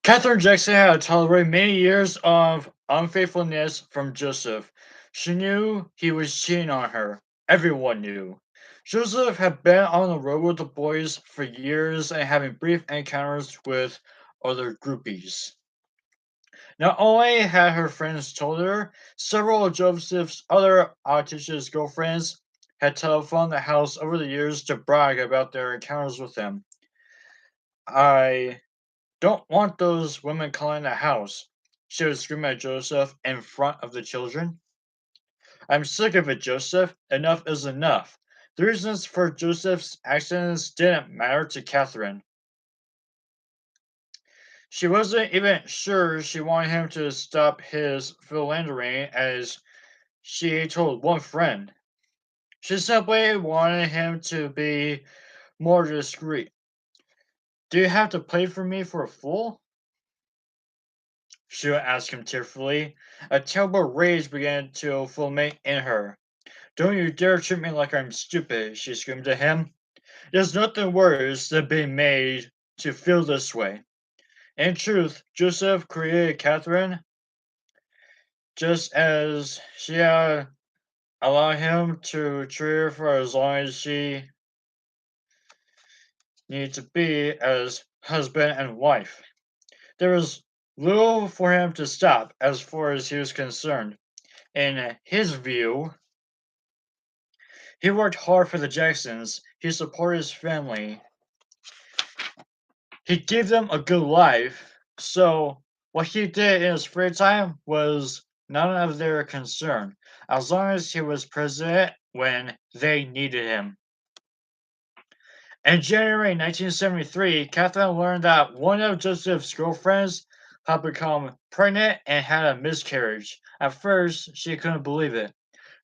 Catherine Jackson had tolerated many years of unfaithfulness from Joseph. She knew he was cheating on her. Everyone knew. Joseph had been on the road with the boys for years and having brief encounters with other groupies. Not only had her friends told her, several of Joseph's other audacious girlfriends had telephoned the house over the years to brag about their encounters with him. I don't want those women calling the house, she would scream at Joseph in front of the children. I'm sick of it, Joseph. Enough is enough. The reasons for Joseph's actions didn't matter to Catherine. She wasn't even sure she wanted him to stop his philandering, as she told one friend. She simply wanted him to be more discreet. Do you have to play for me for a fool? She would ask him tearfully. A terrible rage began to fulminate in her. Don't you dare treat me like I'm stupid, she screamed at him. There's nothing worse than being made to feel this way. In truth, Joseph created Catherine just as she had allowed him to treat her for as long as she needed to be as husband and wife. There was little for him to stop as far as he was concerned. In his view, he worked hard for the Jacksons. He supported his family. He gave them a good life. So what he did in his free time was none of their concern, as long as he was present when they needed him. In January 1973, Catherine learned that one of Joseph's girlfriends had become pregnant and had a miscarriage. At first, she couldn't believe it.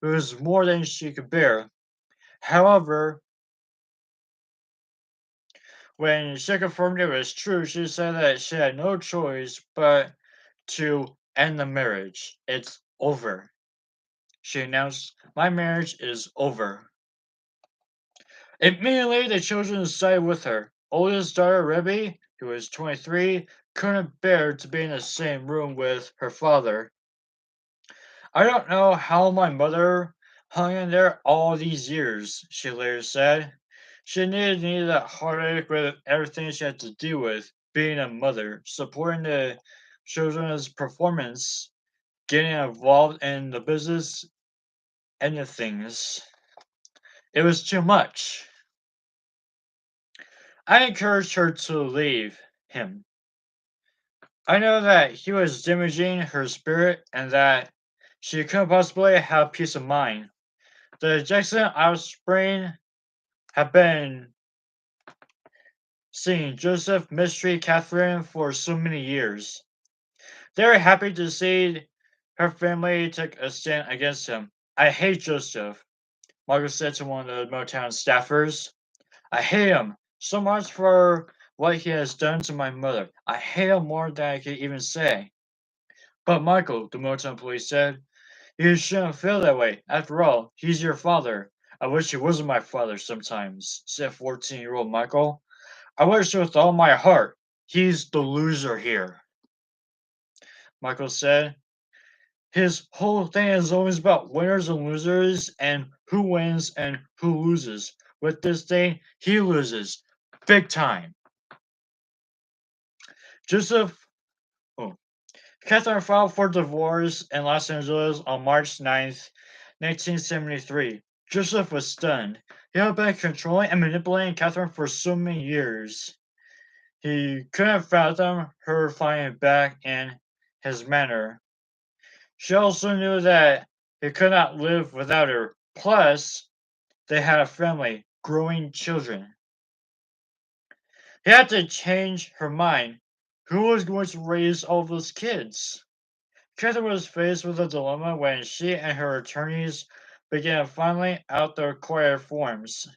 It was more than she could bear. However, when she confirmed it was true, she said that she had no choice but to end the marriage. It's over. She announced, my marriage is over. Immediately, the children sided with her. Oldest daughter, Rebby, who was 23, couldn't bear to be in the same room with her father. I don't know how my mother hung in there all these years, she later said. She needed that heartache with everything she had to deal with, being a mother, supporting the children's performance, getting involved in the business and the things. It was too much. I encouraged her to leave him. I know that he was damaging her spirit and that she couldn't possibly have peace of mind. The Jackson offspring have been seeing Joseph mistreat Catherine for so many years. They were happy to see her family take a stand against him. I hate Joseph, Margaret said to one of the Motown staffers. I hate him so much for what he has done to my mother. I hate him more than I can even say. But Michael, the Motown police said, you shouldn't feel that way. After all, he's your father. I wish he wasn't my father sometimes, said 14-year-old Michael. I wish with all my heart. He's the loser here, Michael said. His whole thing is always about winners and losers and who wins and who loses. With this thing, he loses. Big time. Joseph oh, Catherine filed for divorce in Los Angeles on March 9th, 1973. Joseph was stunned. He had been controlling and manipulating Catherine for so many years. He couldn't fathom her fighting back in his manner. She also knew that he could not live without her. Plus, they had a family, growing children. He had to change her mind. Who was going to raise all those kids? Catherine was faced with a dilemma when she and her attorneys began filing out their court forms.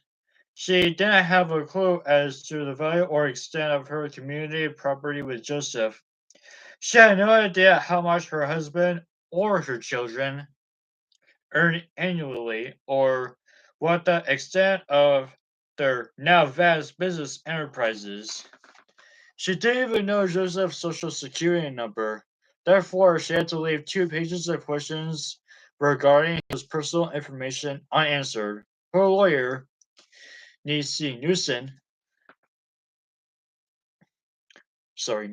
She didn't have a clue as to the value or extent of her community property with Joseph. She had no idea how much her husband or her children earned annually or what the extent of their now vast business enterprises. She didn't even know Joseph's social security number. Therefore, she had to leave 2 pages of questions regarding his personal information unanswered. Her lawyer, Newson,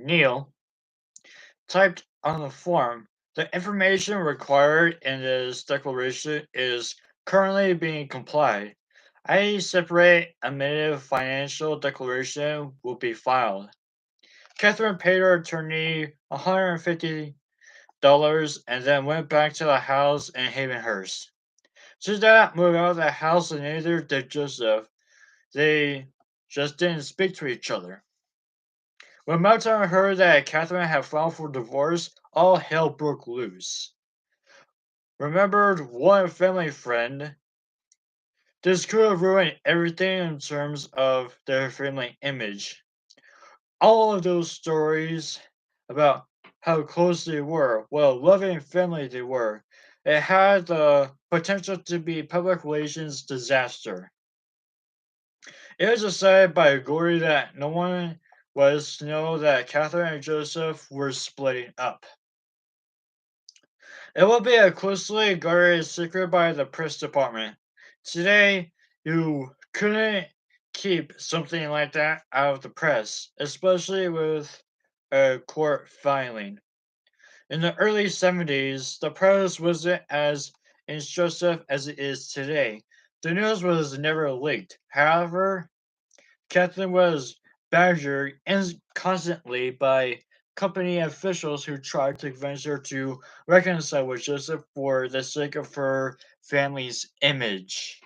Neil, typed on the form, "The information required in this declaration is currently being complied. A separate amended financial declaration will be filed." Catherine paid her attorney $150 and then went back to the house in Havenhurst. She did not move out of the house and neither did Joseph. They just didn't speak to each other. When Motown heard that Catherine had filed for divorce, all hell broke loose. Remembered one family friend, this could have ruined everything in terms of their family image. All of those stories about how close they were, what a loving family they were, it had the potential to be public relations disaster. It was decided by Gory that no one was to know that Catherine and Joseph were splitting up. It will be a closely guarded secret by the press department. Today, you couldn't keep something like that out of the press, especially with a court filing. In the early 70s, the press wasn't as intrusive as it is today. The news was never leaked. However, Katherine was badgered constantly by company officials who tried to convince her to reconcile with Joseph for the sake of her family's image.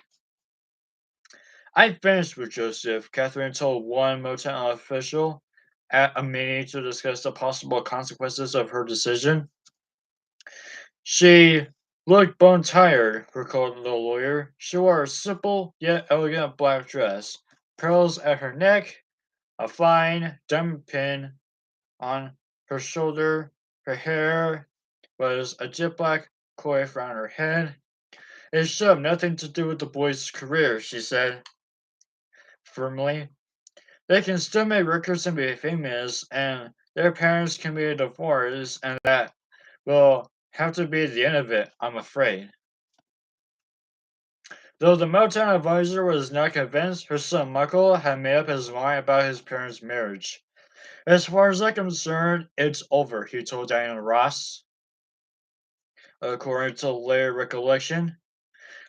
"I finished with Joseph," Catherine told one Motown official at a meeting to discuss the possible consequences of her decision. "She looked bone tired," recalled the lawyer. "She wore a simple yet elegant black dress, pearls at her neck, a fine diamond pin on her shoulder. Her hair was a jet black coif around her head. It should have nothing to do with the boy's career," she said firmly. "They can still make records and be famous, and their parents can be divorced, and that will have to be the end of it, I'm afraid." Though the Motown advisor was not convinced, her son Michael had made up his mind about his parents' marriage. "As far as I'm concerned, it's over," he told Diana Ross, according to later recollection.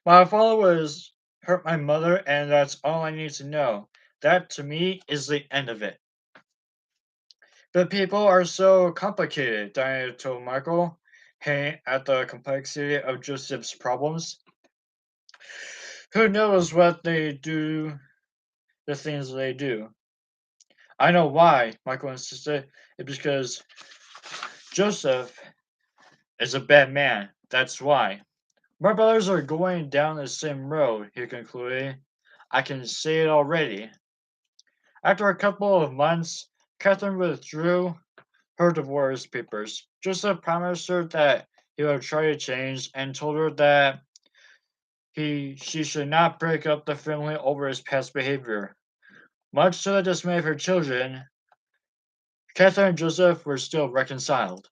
"My father was hurt my mother, and that's all I need to know. That, to me, is the end of it." "But people are so complicated," Diana told Michael, hinting at the complexity of Joseph's problems. "Who knows what they do, the things they do?" "I know why," Michael insisted. "It's because Joseph is a bad man. That's why." "My brothers are going down the same road," he concluded. "I can see it already." After a couple of months, Catherine withdrew her divorce papers. Joseph promised her that he would try to change and told her that she should not break up the family over his past behavior. Much to the dismay of her children, Catherine and Joseph were still reconciled.